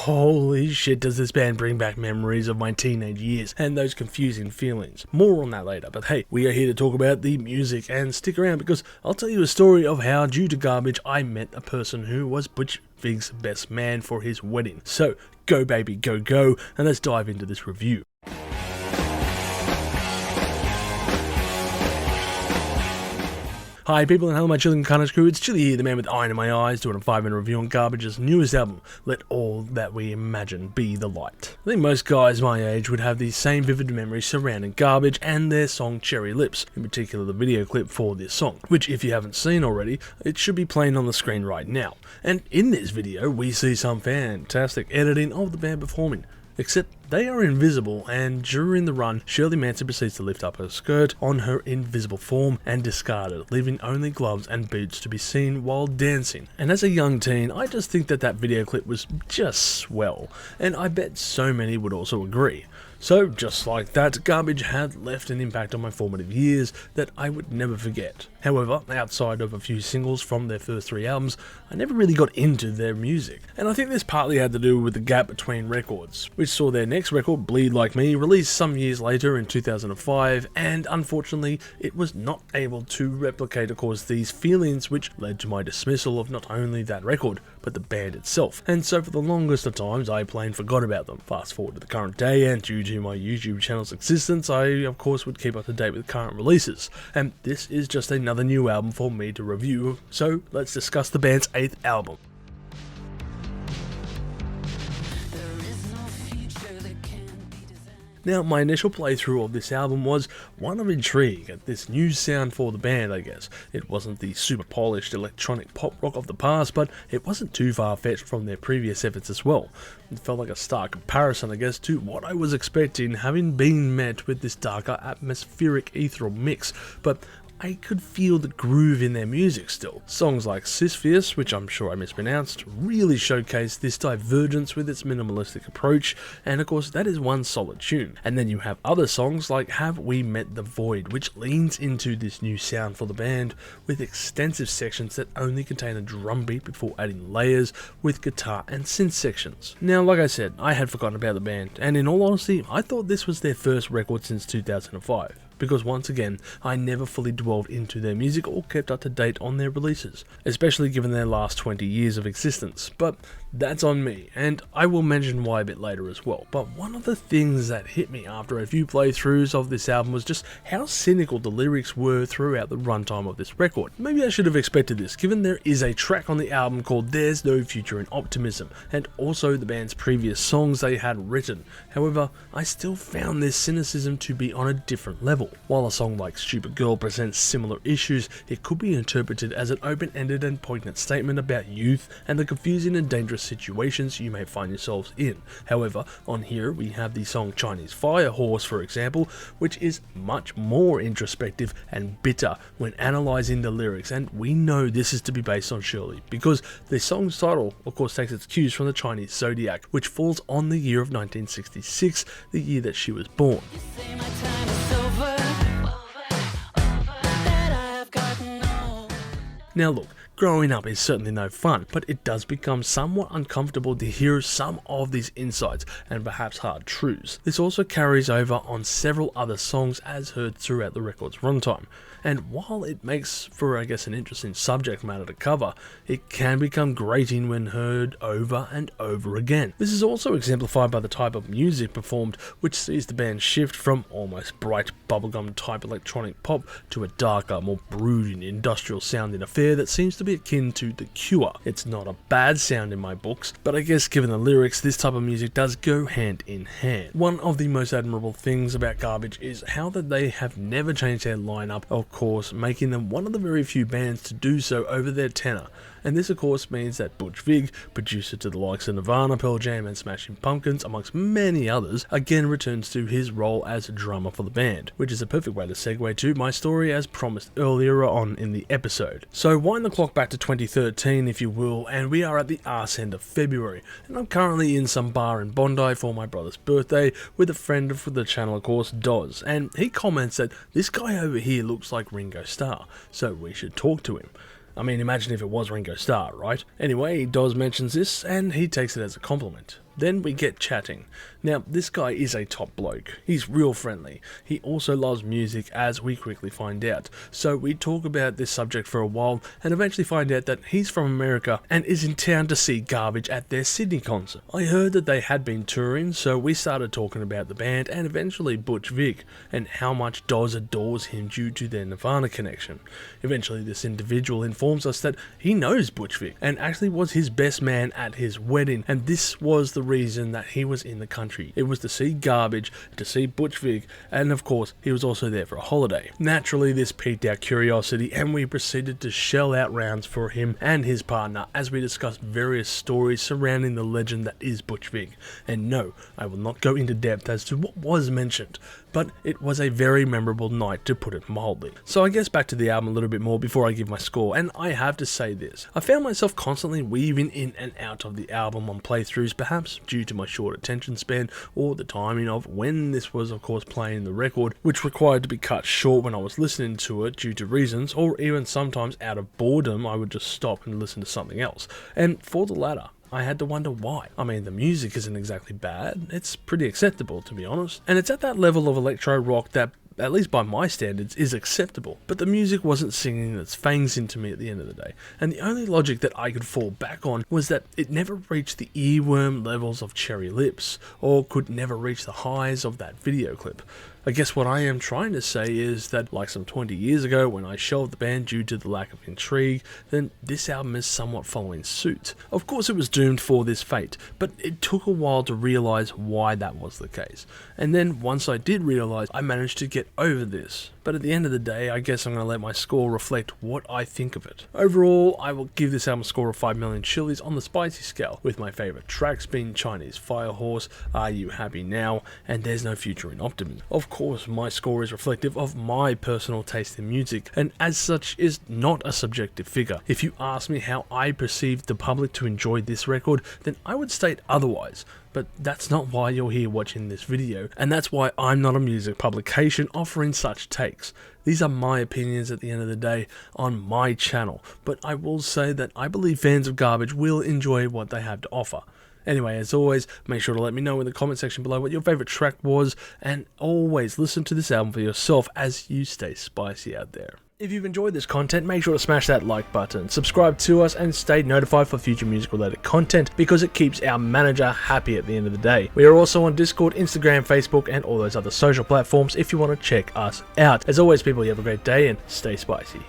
holy shit does this band bring back memories of my teenage years and those confusing feelings. More on that later, but hey, we are here to talk about the music, and stick around because I'll tell you a story of how, due to Garbage, I met a person who was Butch Vig's best man for his wedding. So, go baby, go, and let's dive into this review. Hi people and hello my chilling carnage crew, it's Chilly here, the man with iron in my eyes, doing a 5-minute review on Garbage's newest album, Let All That We Imagine Be the Light. I think most guys my age would have these same vivid memories surrounding Garbage and their song Cherry Lips, in particular the video clip for this song, which if you haven't seen already, it should be playing on the screen right now. And in this video we see some fantastic editing of the band performing. Except they are invisible, and during the run, Shirley Manson proceeds to lift up her skirt on her invisible form and discard it, leaving only gloves and boots to be seen while dancing. And as a young teen, I just think that video clip was just swell, and I bet so many would also agree. So, just like that, Garbage had left an impact on my formative years that I would never forget. However, outside of a few singles from their first 3 albums, I never really got into their music. And I think this partly had to do with the gap between records, which saw their next record, Bleed Like Me, released some years later in 2005, and unfortunately, it was not able to replicate, of course, these feelings, which led to my dismissal of not only that record, but the band itself. And so for the longest of times, I plain forgot about them. Fast forward to the current day, and due to my YouTube channel's existence, I of course would keep up to date with current releases. And this is just another new album for me to review, so let's discuss the band's 8th album. Now, my initial playthrough of this album was one of intrigue at this new sound for the band, I guess. It wasn't the super polished electronic pop rock of the past, but it wasn't too far-fetched from their previous efforts as well. It felt like a stark comparison, I guess, to what I was expecting, having been met with this darker, atmospheric, ethereal mix, but I could feel the groove in their music still. Songs like Sisyphus, which I'm sure I mispronounced, really showcase this divergence with its minimalistic approach, and of course that is one solid tune. And then you have other songs like Have We Met the Void, which leans into this new sound for the band, with extensive sections that only contain a drum beat before adding layers with guitar and synth sections. Now, like I said, I had forgotten about the band, and in all honesty, I thought this was their first record since 2005. Because once again, I never fully dwelled into their music or kept up to date on their releases, especially given their last 20 years of existence, but that's on me, and I will mention why a bit later as well. But one of the things that hit me after a few playthroughs of this album was just how cynical the lyrics were throughout the runtime of this record. Maybe I should have expected this, given there is a track on the album called There's No Future in Optimism, and also the band's previous songs they had written. However, I still found this cynicism to be on a different level. While a song like Stupid Girl presents similar issues, it could be interpreted as an open-ended and poignant statement about youth and the confusing and dangerous situations you may find yourselves in. However, on here we have the song Chinese Fire Horse, for example, which is much more introspective and bitter when analysing the lyrics, and we know this is to be based on Shirley, because the song's title of course takes its cues from the Chinese zodiac, which falls on the year of 1966, the year that she was born. Now look, growing up is certainly no fun, but it does become somewhat uncomfortable to hear some of these insights and perhaps hard truths. This also carries over on several other songs as heard throughout the record's runtime. And while it makes for, I guess, an interesting subject matter to cover, it can become grating when heard over and over again. This is also exemplified by the type of music performed, which sees the band shift from almost bright bubblegum type electronic pop to a darker, more brooding, industrial sounding affair that seems to be akin to The Cure. It's not a bad sound in my books, but I guess given the lyrics, this type of music does go hand in hand. One of the most admirable things about Garbage is how that they have never changed their lineup, of course, making them one of the very few bands to do so over their tenure. And this of course means that Butch Vig, producer to the likes of Nirvana, Pearl Jam and Smashing Pumpkins amongst many others, again returns to his role as drummer for the band, which is a perfect way to segue to my story as promised earlier on in the episode. So wind the clock back to 2013 if you will, and we are at the arse end of February, and I'm currently in some bar in Bondi for my brother's birthday with a friend of the channel, of course, Doz, and he comments that this guy over here looks like Ringo Starr, so we should talk to him. I mean, imagine if it was Ringo Starr, right? Anyway, Doz mentions this, and he takes it as a compliment. Then we get chatting. Now, this guy is a top bloke. He's real friendly. He also loves music, as we quickly find out. So we talk about this subject for a while and eventually find out that he's from America and is in town to see Garbage at their Sydney concert. I heard that they had been touring, so we started talking about the band and eventually Butch Vig and how much Dawes adores him due to their Nirvana connection. Eventually, this individual informs us that he knows Butch Vig and actually was his best man at his wedding, and this was the reason that he was in the country. It was to see Garbage, to see Butch Vig, and of course he was also there for a holiday. Naturally, this piqued our curiosity and we proceeded to shell out rounds for him and his partner as we discussed various stories surrounding the legend that is Butch Vig. And no, I will not go into depth as to what was mentioned, but it was a very memorable night, to put it mildly. So I guess back to the album a little bit more before I give my score, and I have to say this. I found myself constantly weaving in and out of the album on playthroughs, perhaps due to my short attention span or the timing of when this was of course playing the record, which required to be cut short when I was listening to it due to reasons, or even sometimes out of boredom I would just stop and listen to something else. And for the latter, I had to wonder why. I mean, the music isn't exactly bad, it's pretty acceptable to be honest, and it's at that level of electro rock that, at least by my standards, is acceptable. But the music wasn't singing its fangs into me at the end of the day, and the only logic that I could fall back on was that it never reached the earworm levels of Cherry Lips, or could never reach the highs of that video clip. I guess what I am trying to say is that, like some 20 years ago when I shelved the band due to the lack of intrigue, then this album is somewhat following suit. Of course it was doomed for this fate, but it took a while to realise why that was the case. And then once I did realise, I managed to get over this. But at the end of the day, I guess I'm going to let my score reflect what I think of it. Overall, I will give this album a score of 5 million chilies on the spicy scale, with my favourite tracks being Chinese Fire Horse, Are You Happy Now, and There's No Future in Optimism. Of course, my score is reflective of my personal taste in music, and as such is not a subjective figure. If you ask me how I perceived the public to enjoy this record, then I would state otherwise. But that's not why you're here watching this video, and that's why I'm not a music publication offering such takes. These are my opinions at the end of the day on my channel, but I will say that I believe fans of Garbage will enjoy what they have to offer. Anyway, as always, make sure to let me know in the comment section below what your favourite track was, and always listen to this album for yourself as you stay spicy out there. If you've enjoyed this content, make sure to smash that like button, subscribe to us, and stay notified for future music related content, because it keeps our manager happy at the end of the day. We are also on Discord, Instagram, Facebook, and all those other social platforms if you want to check us out. As always, people, you have a great day and stay spicy.